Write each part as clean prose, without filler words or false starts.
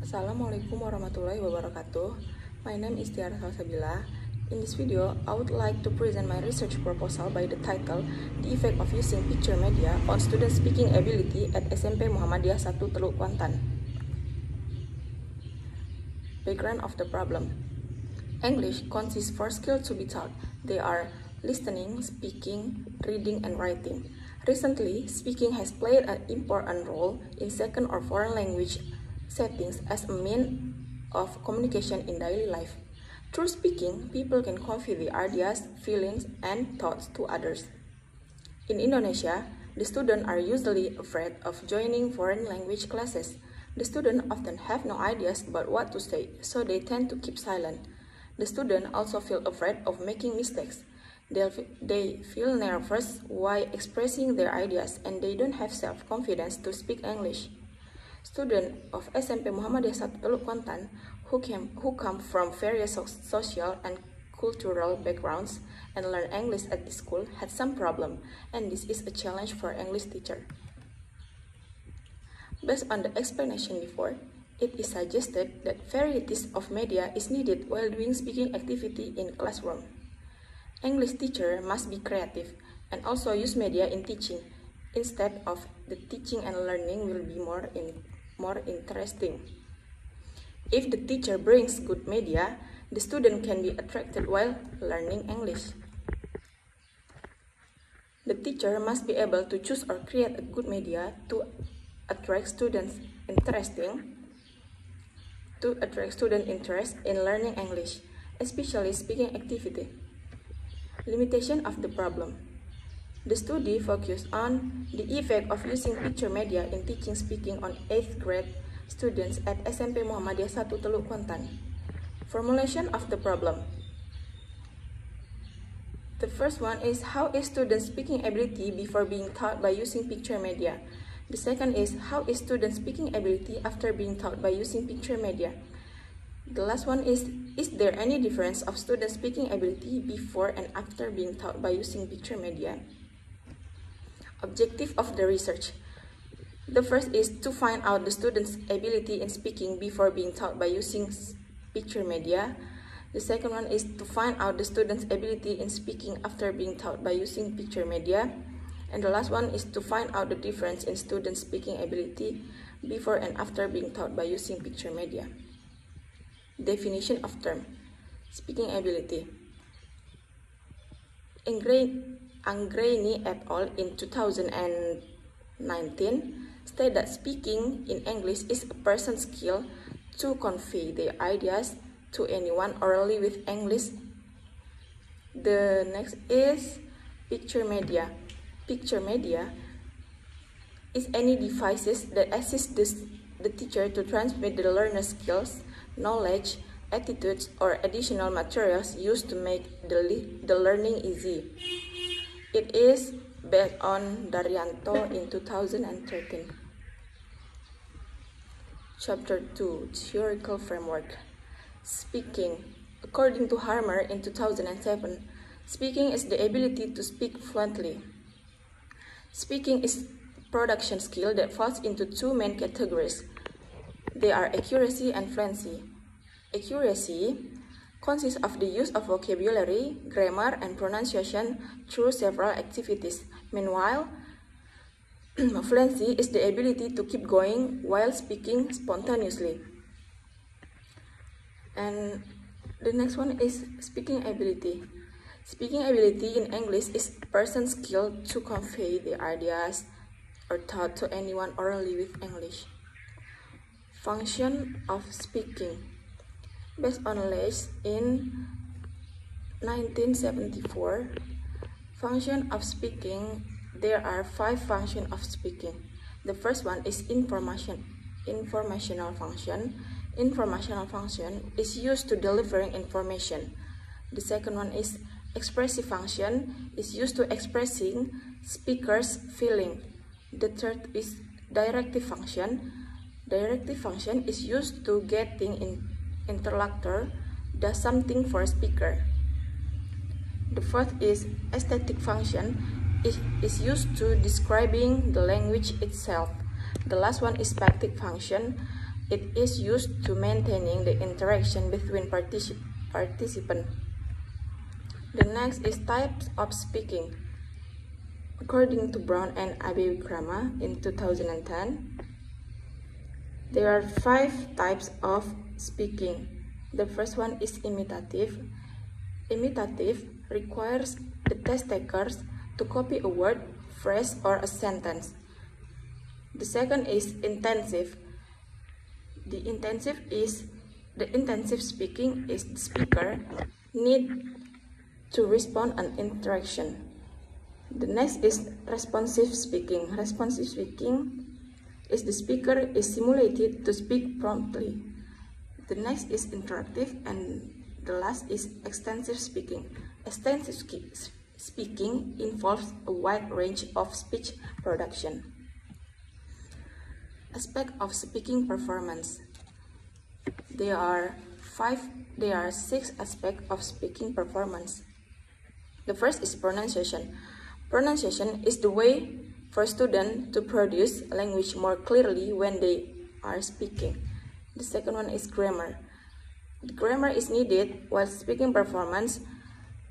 Assalamualaikum warahmatullahi wabarakatuh. My name is TIARA SALSABILLA. In this video, I would like to present my research proposal by the title The Effect of Using Picture Media on Student Speaking Ability at SMP Muhammadiyah 1 Teluk Kuantan. Background of the problem. English consists 4 skills to be taught. They are listening, speaking, reading, and writing. Recently, speaking has played an important role in second or foreign language settings as a means of communication in daily life. Through speaking, people can convey their ideas, feelings, and thoughts to others. In Indonesia, the students are usually afraid of joining foreign language classes. The students often have no ideas about what to say, so they tend to keep silent. The students also feel afraid of making mistakes. They feel nervous while expressing their ideas, and they don't have self-confidence to speak English. Students of SMP Muhammadiyah 1 Teluk Kuantan who come from various social and cultural backgrounds and learn English at this school had some problem, and this is a challenge for English teacher. Based on the explanation before, it is suggested that varieties of media is needed while doing speaking activity in classroom. English teacher must be creative and also use media in teaching. Instead of the teaching and learning will be more interesting. If the teacher brings good media, the student can be attracted while learning English. The teacher must be able to choose or create a good media to attract students' interest in learning English, especially speaking activity. Limitation of the problem. The study focused on the effect of using picture media in teaching speaking on 8th grade students at SMP Muhammadiyah 1 Teluk Kuantan. Formulation of the problem. The first one is how is student speaking ability before being taught by using picture media. The second is how is student speaking ability after being taught by using picture media. The last one is there any difference of student speaking ability before and after being taught by using picture media? Objective of the research. The first is to find out the student's ability in speaking before being taught by using picture media. The second one is to find out the student's ability in speaking after being taught by using picture media. And the last one is to find out the difference in student speaking ability before and after being taught by using picture media. Definition of term. Speaking ability. Anggraini et al. In 2019 state that speaking in English is a person's skill to convey their ideas to anyone orally with English. The next is picture media. Picture media is any devices that assist the teacher to transmit the learner's skills, knowledge, attitudes, or additional materials used to make the learning easy. It is based on Daryanto in 2013. Chapter 2, Theoretical Framework. Speaking. According to Harmer in 2007, speaking is the ability to speak fluently. Speaking is a production skill that falls into two main categories. They are accuracy and fluency. Accuracy consists of the use of vocabulary, grammar, and pronunciation through several activities. Meanwhile, fluency is the ability to keep going while speaking spontaneously. And the next one is speaking ability. Speaking ability in English is a person's skill to convey their ideas or thought to anyone orally with English. Function of speaking. Based on Leach in 1974, function of speaking, there are 5 functions of speaking. The first one is informational function. Informational function is used to delivering information. The second one is expressive function, is used to expressing speaker's feeling. The third is directive function. Directive function is used to getting interlocutor does something for a speaker. The fourth is aesthetic function, is used to describing the language itself. The last one is practic function, It is used to maintaining the interaction between participants. The next is types of speaking. According to Brown and Abewikrama in 2010, there are 5 types of speaking. The first one is imitative. Imitative requires the test takers to copy a word, phrase, or a sentence. The second is intensive. The intensive speaking is the speaker need to respond an interaction. The next is responsive speaking. Responsive speaking is the speaker is simulated to speak promptly. The next is interactive, and the last is extensive speaking. Extensive speaking involves a wide range of speech production. Aspect of speaking performance. There are 6 aspects of speaking performance. The first is pronunciation. Pronunciation is the way for students to produce language more clearly when they are speaking. The second one is grammar. The grammar is needed while speaking performance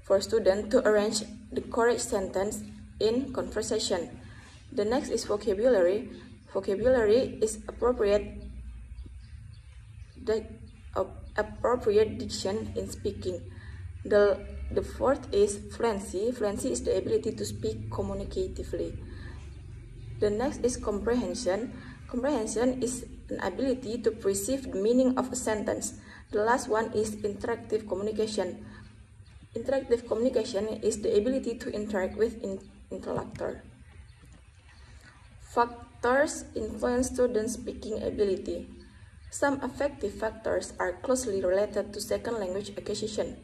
for students to arrange the correct sentence in conversation. The next is vocabulary. Vocabulary is appropriate diction in speaking. The fourth is fluency. Fluency is the ability to speak communicatively. The next is comprehension. Comprehension is an ability to perceive the meaning of a sentence. The last one is interactive communication. Interactive communication is the ability to interact with interlocutor. Factors influence student speaking ability. Some affective factors are closely related to second language acquisition.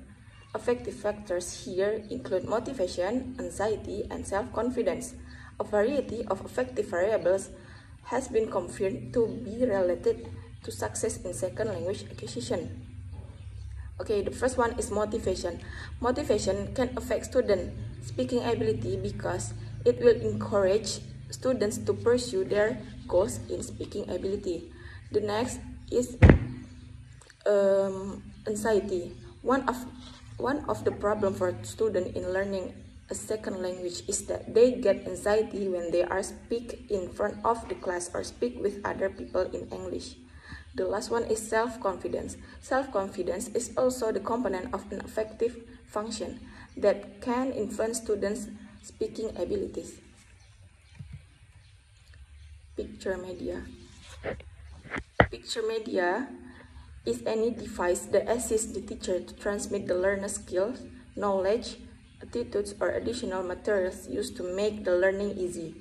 Affective factors here include motivation, anxiety, and self-confidence. A variety of affective variables has been confirmed to be related to success in second language acquisition. Okay, the first one is motivation. Motivation can affect student speaking ability because it will encourage students to pursue their goals in speaking ability. The next is anxiety. One of the problem for students in learning a second language is that they get anxiety when they are speak in front of the class or speak with other people in English. The last one is self-confidence. Self-confidence is also the component of an affective function that can influence students' speaking abilities. Picture media. Picture media is any device that assists the teacher to transmit the learner's skills, knowledge, attitudes, or additional materials used to make the learning easy.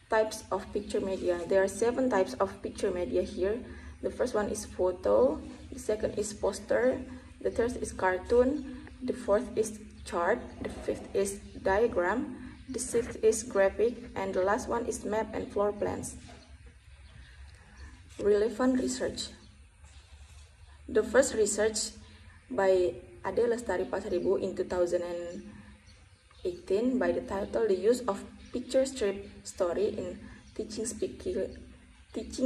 Types of picture media. There are 7 types of picture media here. The first one is photo, the second is poster, the third is cartoon, the fourth is chart, the fifth is diagram, the sixth is graphic, and the last one is map and floor plans. Relevant research. The first research by Ade Lestari Pasaribu in 2018 by the title The Use of Picture Strip Story in Teaching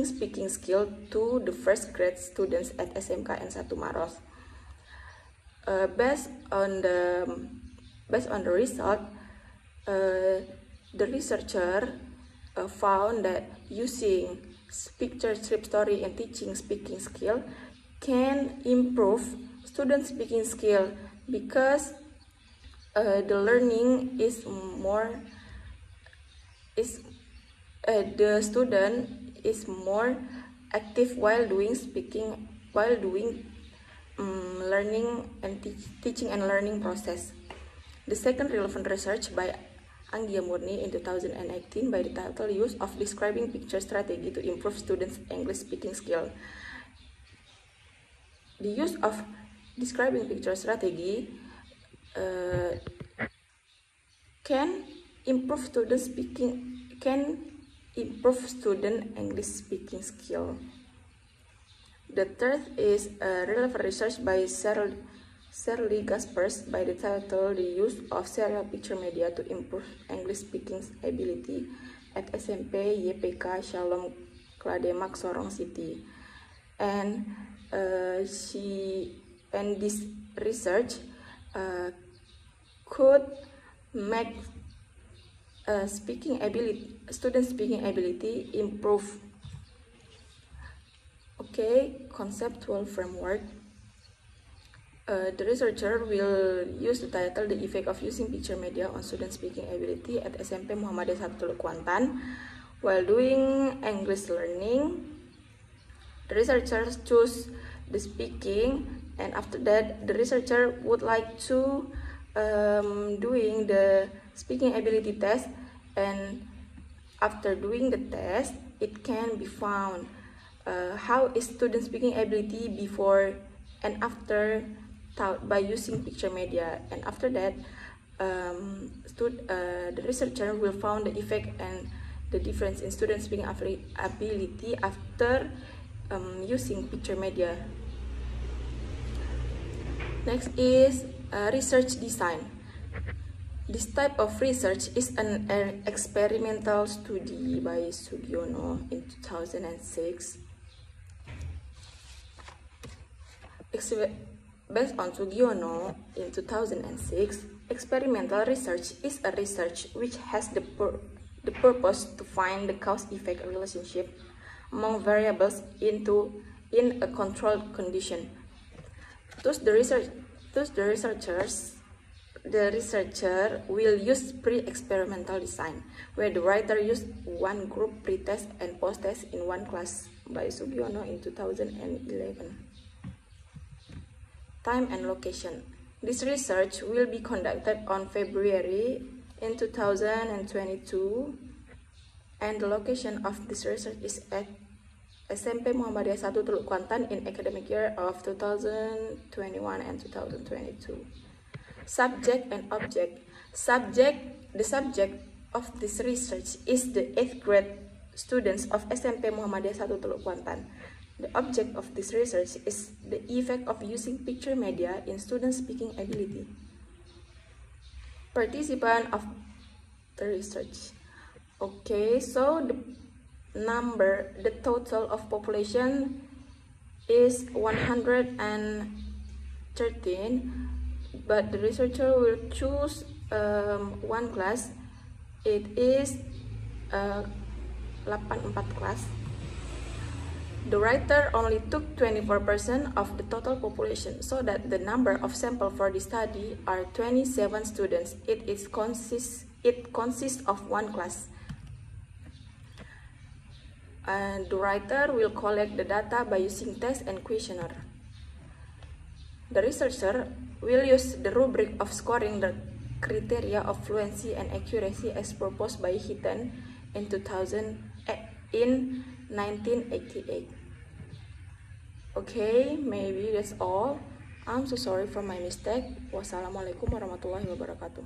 Speaking Skill to the First Grade Students at SMK and 1 Maros. Based on the result, the researcher found that using picture strip story in teaching speaking skill can improve student speaking skill because the learning is the student is more active while doing learning and teaching and learning process. The second relevant research by Anggia Murni in 2018 by the title Use of Describing Picture Strategy to Improve Students' English Speaking Skill. The use of describing picture strategy can improve student English speaking skill. The third is relevant research by Shirley Gaspers by the title The Use of Serial Picture Media to Improve English Speaking Ability at SMP YPK Shalom Klademak Sorong City. and this research could make student speaking ability improve. Okay, conceptual framework. The researcher will use the title "The Effect of Using Picture Media on Student Speaking Ability at SMP Muhammadiyah 1 Teluk Kuantan." While doing English learning, the researchers choose the speaking, and after that, the researcher would like to doing the speaking ability test, and after doing the test, it can be found how is student speaking ability before and after taught by using picture media, and after that the researcher will found the effect and the difference in student speaking ability after using picture media. Next is research design. This type of research is an experimental study by Sugiono in 2006. Based on Sugiono in 2006, experimental research is a research which has the purpose to find the cause-effect relationship among variables in a controlled condition. Thus, the researcher will use pre-experimental design, where the writer used one group pre-test and post-test in one class by Sugiono in 2011. Time and location. This research will be conducted on February in 2022, and the location of this research is at SMP Muhammadiyah 1 Teluk Kuantan in academic year of 2021 and 2022. Subject and object. The subject of this research is the 8th grade students of SMP Muhammadiyah 1 Teluk Kuantan. The object of this research is the effect of using picture media in student speaking ability. Participant of the research. Okay, so the total of population is 113, but the researcher will choose one class. It is 84 class. The writer only took 24% of the total population, so that the number of sample for the study are 27 students. It consists of one class. And the writer will collect the data by using test and questionnaire. The researcher will use the rubric of scoring the criteria of fluency and accuracy as proposed by Hinton in 1988. Okay, maybe that's all. I'm so sorry for my mistake. Wassalamualaikum warahmatullahi wabarakatuh.